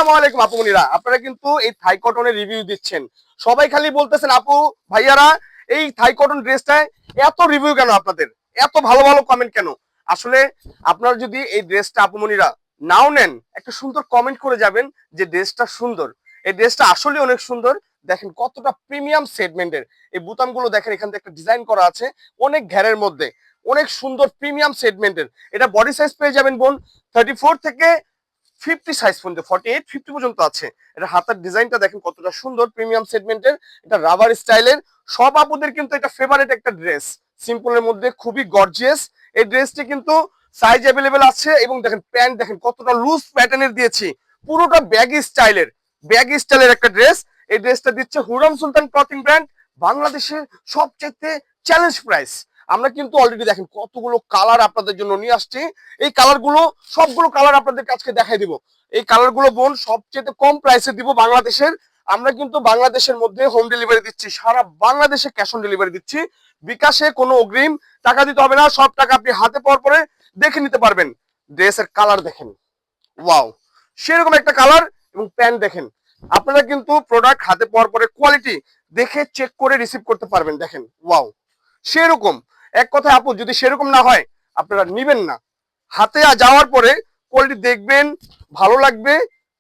আসসালামু আলাইকুম আপুমনিরা, আপনারা কিন্তু এই থাই কটনের রিভিউ দিচ্ছেন। সবাই খালি বলতেছেন আপু ভাইয়ারা এই থাই কটন ড্রেসটায় এত রিভিউ কেন, আপনাদের এত ভালো ভালো কমেন্ট কেন? আসলে আপনারা যদি এই ড্রেসটা আপুমনিরা নাও নেন, একটা সুন্দর কমেন্ট করে যাবেন যে ড্রেসটা সুন্দর। এই ড্রেসটা আসলে অনেক সুন্দর। দেখেন কতটা প্রিমিয়াম সেগমেন্টের, এই বুতামগুলো দেখেন, এখান থেকে একটা ডিজাইন করা আছে অনেক ঘেরের মধ্যে, অনেক সুন্দর প্রিমিয়াম সেগমেন্টের। এটা বডি সাইজ পেয়ে যাবেন বোন 34 থেকে 50 সাইজ পর্যন্ত, 48 50 পর্যন্ত আছে। এটা হাতার ডিজাইনটা দেখেন কতটা সুন্দর, প্রিমিয়াম সেগমেন্টের, এটা রাবার স্টাইলের। সব আপুদের কিন্তু এটা ফেভারিট একটা ড্রেস, সিম্পলের মধ্যে খুবই গর্জিয়াস। এই ড্রেসটি কিন্তু সাইজ অ্যাভেলেবেল আছে। এবং দেখেন প্যান্ট দেখেন কতটা লুজ প্যাটার্নের দিয়েছি, পুরোটা ব্যাগি স্টাইলের একটা ড্রেস। এই ড্রেসটা দিচ্ছে হুরাম সুলতান ক্লথিং ব্র্যান্ড, বাংলাদেশের সবচেয়ে চ্যালেঞ্জ প্রাইস। আমরা কিন্তু অলরেডি দেখেন কতগুলো কালার আপনাদের জন্য নিয়ে আসছি। এই কালারগুলো সবগুলো কালার আপনাদের কাছে দেখাই দিব। এই কালারগুলো বোন সবচেয়ে কম প্রাইসে দিব বাংলাদেশের। আমরা কিন্তু বাংলাদেশের মধ্যে হোম ডেলিভারি দিচ্ছি, সারা বাংলাদেশে ক্যাশ অন ডেলিভারি দিচ্ছি। বিকাশে কোনো অগ্রিম টাকা দিতে হবে না, সব টাকা আপনি হাতে পাওয়ার পরে দেখে নিতে পারবেন। ড্রেসের কালার দেখেন, ওয়াও, সেরকম একটা কালার। এবং প্যান্ট দেখেন, আপনারা কিন্তু প্রোডাক্ট হাতে পাওয়ার পরে কোয়ালিটি দেখে চেক করে রিসিভ করতে পারবেন। দেখেন ওয়াও, সেরকম। এক কথায় আপু যদি সেরকম না হয় আপনারা নিবেন না। হাতে যাওয়ার পরে কোয়ালিটি দেখবেন, ভালো লাগবে,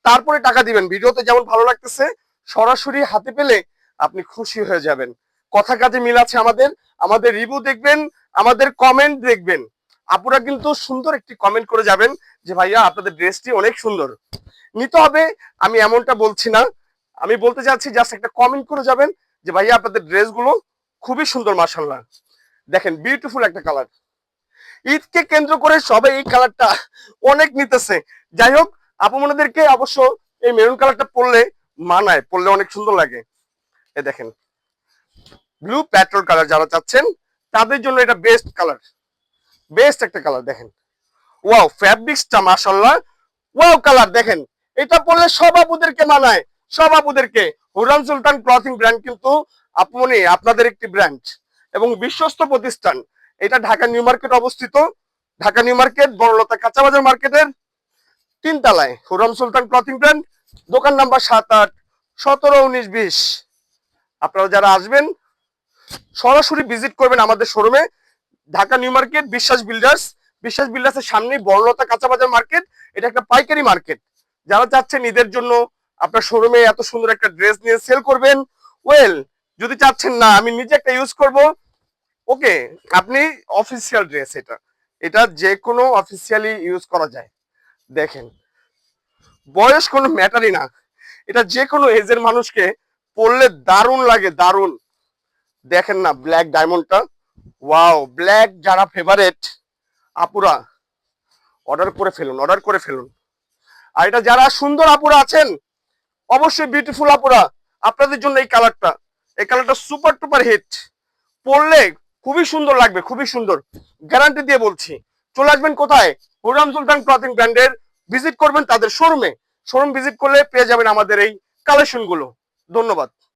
তারপরে টাকা দিবেন। ভিডিওতে যেমন ভালো লাগতেছে, সরাসরি হাতে পেলে আপনি খুশি হয়ে যাবেন। কথা কাজে মিল আছে আমাদের। আমাদের রিভিউ দেখবেন, আমাদের কমেন্ট দেখবেন। আপুরা কিন্তু সুন্দর একটি কমেন্ট করে যাবেন যে ভাইয়া আপনাদের ড্রেসটি অনেক সুন্দর। নিতে হবে আমি এমনটা বলছি না, আমি বলতে চাচ্ছি জাস্ট একটা কমেন্ট করে যাবেন যে ভাইয়া আপনাদের ড্রেসগুলো খুবই সুন্দর, মাশাআল্লাহ। দেখেন বিউটিফুল একটা কালার। ঈদকে কেন্দ্র করে সবাই এই কালারটা অনেক নিতেছে। যাই হোক, আপনাদেরকে অবশ্য এই মেরুন কালারটা পরলে মানায়, পরলে অনেক সুন্দর লাগে। এই দেখেন ব্লু পেট্রোল কালার যারা চাচ্ছেন তাদের জন্য এটা বেস্ট কালার, বেস্ট একটা কালার। দেখেন ওয়াও, ফ্যাব্রিক্সটা মাশাআল্লাহ, ওয়াও কালার দেখেন। এটা পরলে সব আপুদেরকে মানায়, সব আপুদেরকে। হুরাম সুলতান ক্লথিং ব্র্যান্ড কিন্তু আপনি আপনাদের একটি ব্র্যান্ড এবং বিশ্বস্ত প্রতিষ্ঠান। এটা ঢাকা নিউ মার্কেট অবস্থিত। ঢাকা নিউ মার্কেট বড়লতা কাঁচাবাজার মার্কেটের 3 তলায় হুরাম সুলতান ক্লথিং ব্র্যান্ড, দোকান নাম্বার 7, 8, 17, 19, 20। আপনারা যারা আসবেন সরাসরি ভিজিট করবেন আমাদের শোরুমে, ঢাকা নিউ মার্কেট বিশ্বাস বিল্ডার্সের সামনে বড়লতা কাঁচাবাজার মার্কেট। এটা একটা পাইকারি মার্কেট। যারা চাচ্ছেন ঈদের জন্য আপনার শোরুমে এত সুন্দর একটা ড্রেস নিয়ে সেল করবেন, ওয়েল, যদি চাচ্ছেন না আমি নিজে একটা ইউজ করব, ওকে, আপনি অফিসিয়াল ড্রেস, এটা এটা যে কোনো অফিসিয়ালি ইউজ করা যায়। দেখেন বয়স কোনো ম্যাটারই না, এটা যে কোনো এজের মানুষকে পরলে দারুণ লাগে, দারুণ। দেখেন না ব্ল্যাক ডায়মন্ডটা, ওয়াও, ব্ল্যাক যারা ফেভারেট আপুরা অর্ডার করে ফেলুন, অর্ডার করে ফেলুন। আর এটা যারা সুন্দর আপুরা আছেন, অবশ্যই বিউটিফুল আপুরা, আপনাদের জন্য এই কালারটা সুপার টুপার হিট। পরলে খুবই সুন্দর লাগবে, খুবই সুন্দর, গ্যারান্টি দিয়ে বলছি। চলে আসবেন কোথায়? হুরাম সুলতান ক্লথিং ব্র্যান্ডের, ভিজিট করবেন তাদের শোরুমে। শোরুম ভিজিট করলে পেয়ে যাবেন আমাদের এই কালেকশন গুলো। ধন্যবাদ।